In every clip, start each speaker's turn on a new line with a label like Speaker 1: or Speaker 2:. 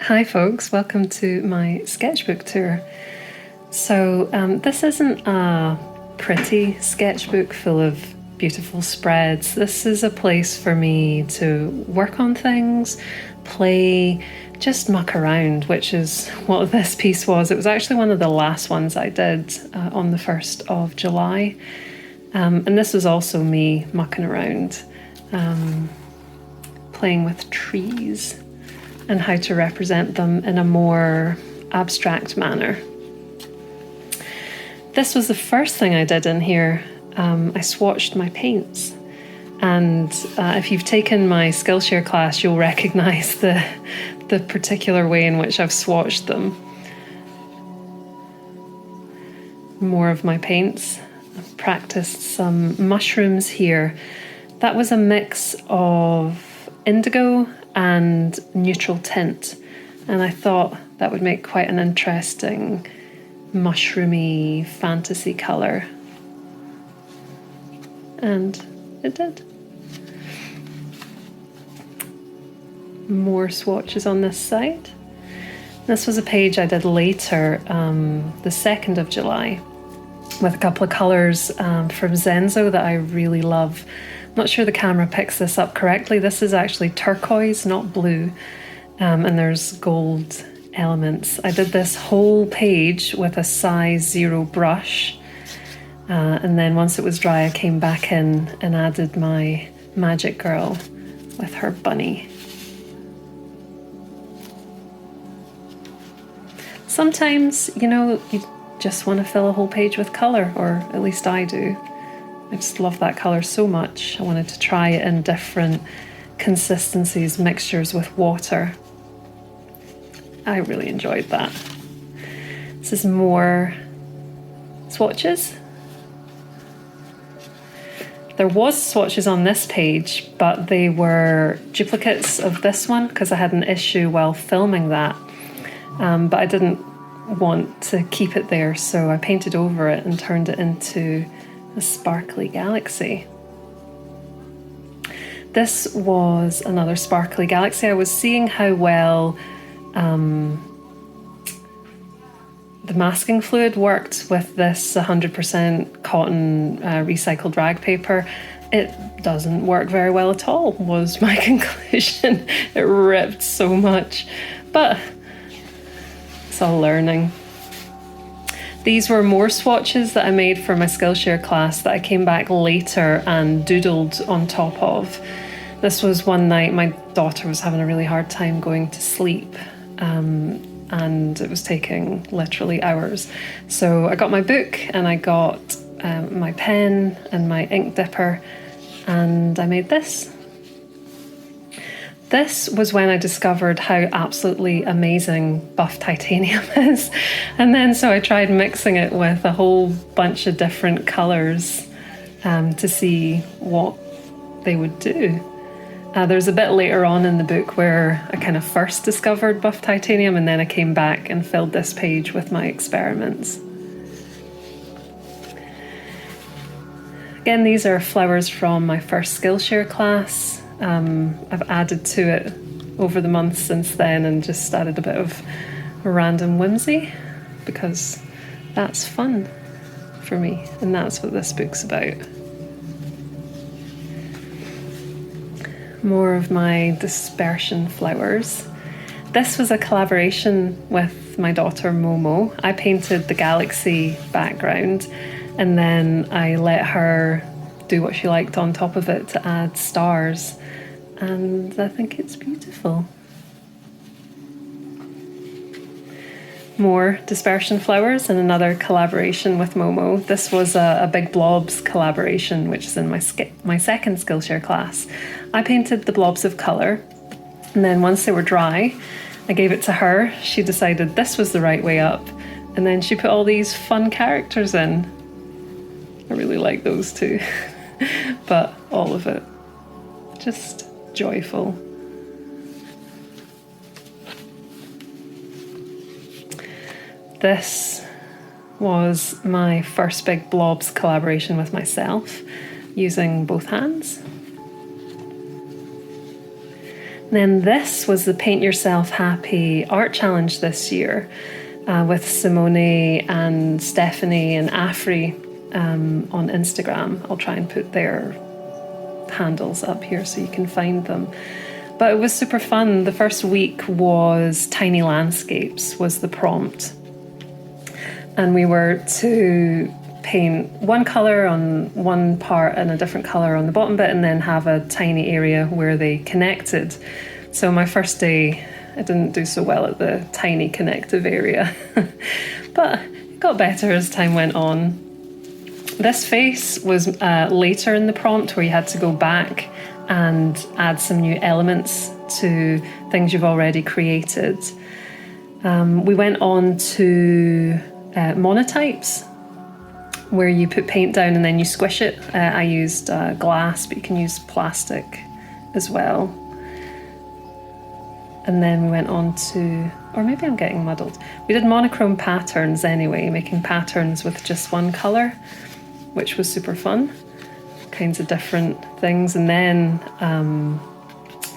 Speaker 1: Hi folks, welcome to my sketchbook tour. So this isn't a pretty sketchbook full of beautiful spreads. This is a place for me to work on things, play, just muck around, which is what this piece was. It was actually one of the last ones I did on the 1st of July. And this was also me mucking around, playing with trees and how to represent them in a more abstract manner. This was the first thing I did in here. I swatched my paints, and if you've taken my Skillshare class, you'll recognise the particular way in which I've swatched them. More of my paints. I've practiced some mushrooms here. That was a mix of indigo and neutral tint, and I thought that would make quite an interesting mushroomy fantasy colour, and it did. More swatches on this side. This was a page I did later, the 2nd of July, with a couple of colours from Zenzo that I really love. I'm not sure the camera picks this up correctly. This is actually turquoise, not blue, and there's gold elements. I did this whole page with a size 0 brush, and then once it was dry I came back in and added my magic girl with her bunny. Sometimes, you just want to fill a whole page with colour, or at least I do. I just love that colour so much. I wanted to try it in different consistencies, mixtures with water. I really enjoyed that. This is more swatches. There was swatches on this page, but they were duplicates of this one because I had an issue while filming that. But I didn't want to keep it there, so I painted over it and turned it into a sparkly galaxy. This was another sparkly galaxy. I was seeing how well the masking fluid worked with this 100% cotton recycled rag paper. It doesn't work very well at all, was my conclusion. It ripped so much, but it's all learning. These were more swatches that I made for my Skillshare class that I came back later and doodled on top of. This was one night my daughter was having a really hard time going to sleep, and it was taking literally hours. So I got my book and I got my pen and my ink dipper, and I made this. This was when I discovered how absolutely amazing buff titanium is. And then so I tried mixing it with a whole bunch of different colours to see what they would do. There's a bit later on in the book where I kind of first discovered buff titanium, and then I came back and filled this page with my experiments. Again, these are flowers from my first Skillshare class. I've added to it over the months since then and just added a bit of random whimsy because that's fun for me, and that's what this book's about. More of my dispersion flowers. This was a collaboration with my daughter Momo. I painted the galaxy background and then I let her do what she liked on top of it to add stars, and I think it's beautiful. More dispersion flowers and another collaboration with Momo. This was a Big Blobs collaboration, which is in my second Skillshare class. I painted the blobs of colour, and then once they were dry, I gave it to her. She decided this was the right way up, and then she put all these fun characters in. I really like those too. But all of it, just joyful. This was my first Big Blobs collaboration with myself, using both hands. Then this was the Paint Yourself Happy Art Challenge this year with Simone and Stephanie and Afri on Instagram. I'll try and put their handles up here so you can find them. But it was super fun. The first week was tiny landscapes was the prompt. And we were to paint one colour on one part and a different colour on the bottom bit, and then have a tiny area where they connected. So my first day, I didn't do so well at the tiny connective area, but it got better as time went on. This face was later in the prompt, where you had to go back and add some new elements to things you've already created. We went on to monotypes, where you put paint down and then you squish it. I used glass, but you can use plastic as well. And then we went on to, or maybe I'm getting muddled. We did monochrome patterns anyway, making patterns with just one colour, which was super fun. Kinds of different things. And then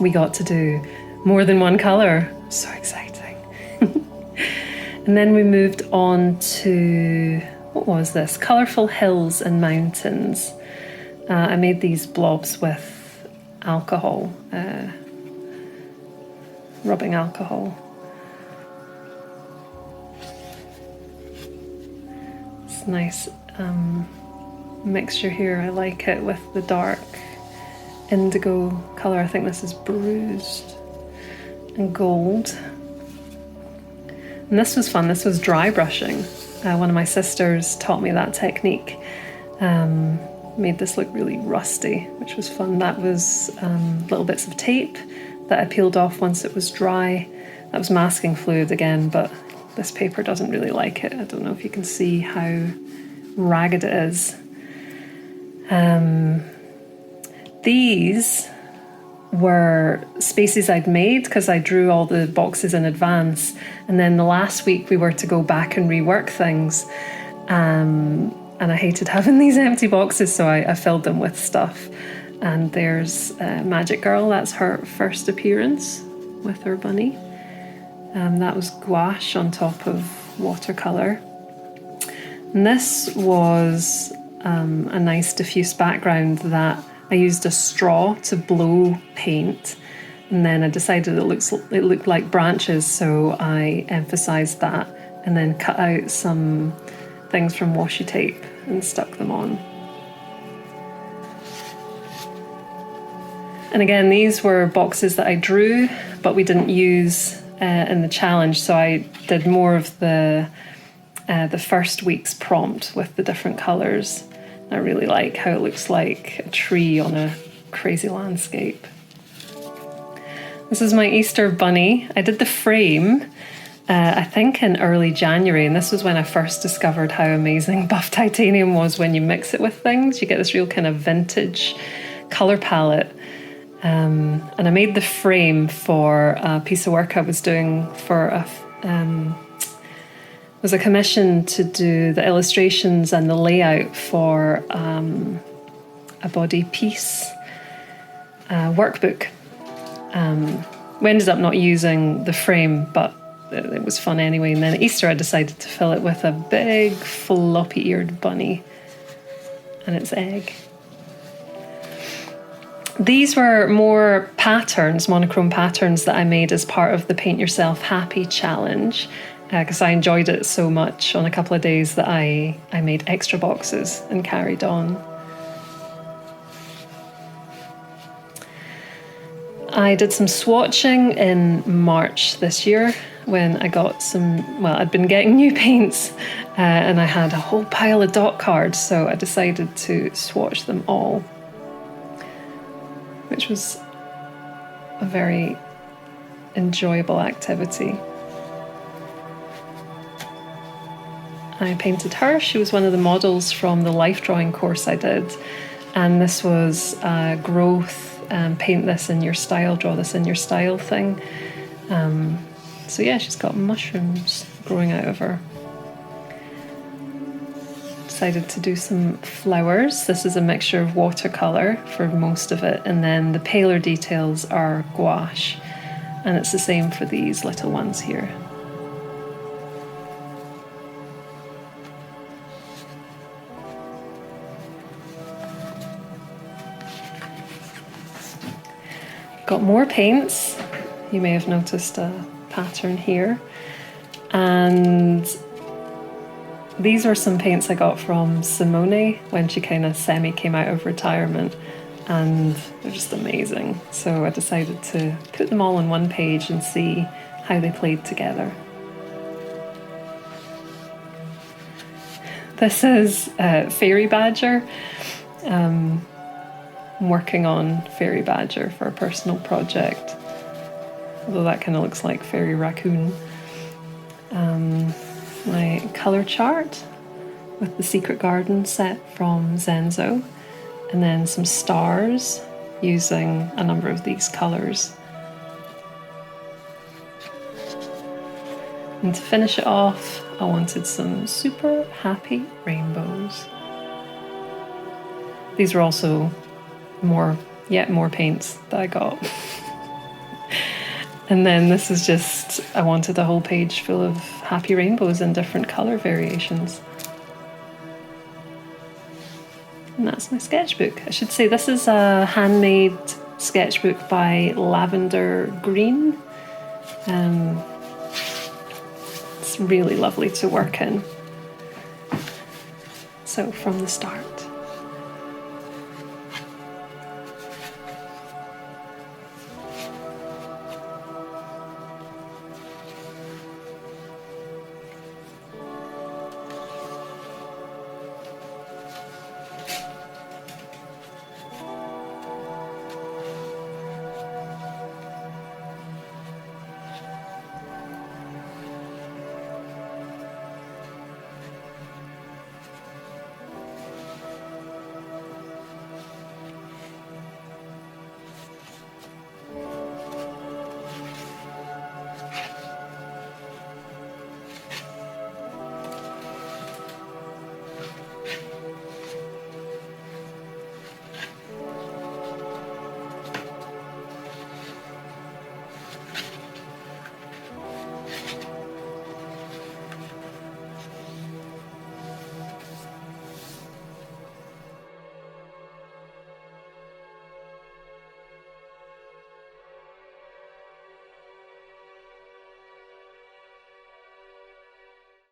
Speaker 1: we got to do more than one colour. So exciting. And then we moved on to, what was this? Colourful hills and mountains. I made these blobs with alcohol, rubbing alcohol. It's nice mixture here. I like it with the dark indigo colour. I think this is bruised, and gold. And this was fun. This was dry brushing. One of my sisters taught me that technique. Made this look really rusty, which was fun. That was little bits of tape that I peeled off once it was dry. That was masking fluid again, but this paper doesn't really like it. I don't know if you can see how ragged it is. These were spaces I'd made because I drew all the boxes in advance, and then the last week we were to go back and rework things, and I hated having these empty boxes, so I filled them with stuff. And there's Magic Girl. That's her first appearance with her bunny. That was gouache on top of watercolour. And this was a nice diffuse background that I used a straw to blow paint, and then I decided it looked like branches, so I emphasised that and then cut out some things from washi tape and stuck them on. And again, these were boxes that I drew, but we didn't use in the challenge, so I did more of the first week's prompt with the different colours. I really like how it looks like a tree on a crazy landscape. This is my Easter bunny. I did the frame, I think in early January, and this was when I first discovered how amazing buff titanium was when you mix it with things. You get this real kind of vintage colour palette. And I made the frame for a piece of work I was doing for was a commission to do the illustrations and the layout for a body piece workbook. We ended up not using the frame, but it was fun anyway. And then at Easter I decided to fill it with a big floppy-eared bunny and its egg. These were more patterns, monochrome patterns that I made as part of the Paint Yourself Happy challenge, because I enjoyed it so much on a couple of days that I made extra boxes and carried on. I did some swatching in March this year when I got I'd been getting new paints and I had a whole pile of dot cards, so I decided to swatch them all, which was a very enjoyable activity. I painted her. She was one of the models from the life drawing course I did, and this was a growth, paint this in your style, draw this in your style thing. So yeah, she's got mushrooms growing out of her. Decided to do some flowers. This is a mixture of watercolour for most of it, and then the paler details are gouache. And it's the same for these little ones here. Got more paints. You may have noticed a pattern here. And these are some paints I got from Simone when she kind of semi came out of retirement, and they're just amazing. So I decided to put them all on one page and see how they played together. This is Fairy Badger. I'm working on Fairy Badger for a personal project, although that kind of looks like Fairy Raccoon. My colour chart with the Secret Garden set from Zenzo, and then some stars using a number of these colours. And to finish it off, I wanted some super happy rainbows. These were also yet more paints that I got. And then this is just, I wanted a whole page full of happy rainbows in different colour variations. And that's my sketchbook. I should say this is a handmade sketchbook by Lavender Green. It's really lovely to work in. So from the start.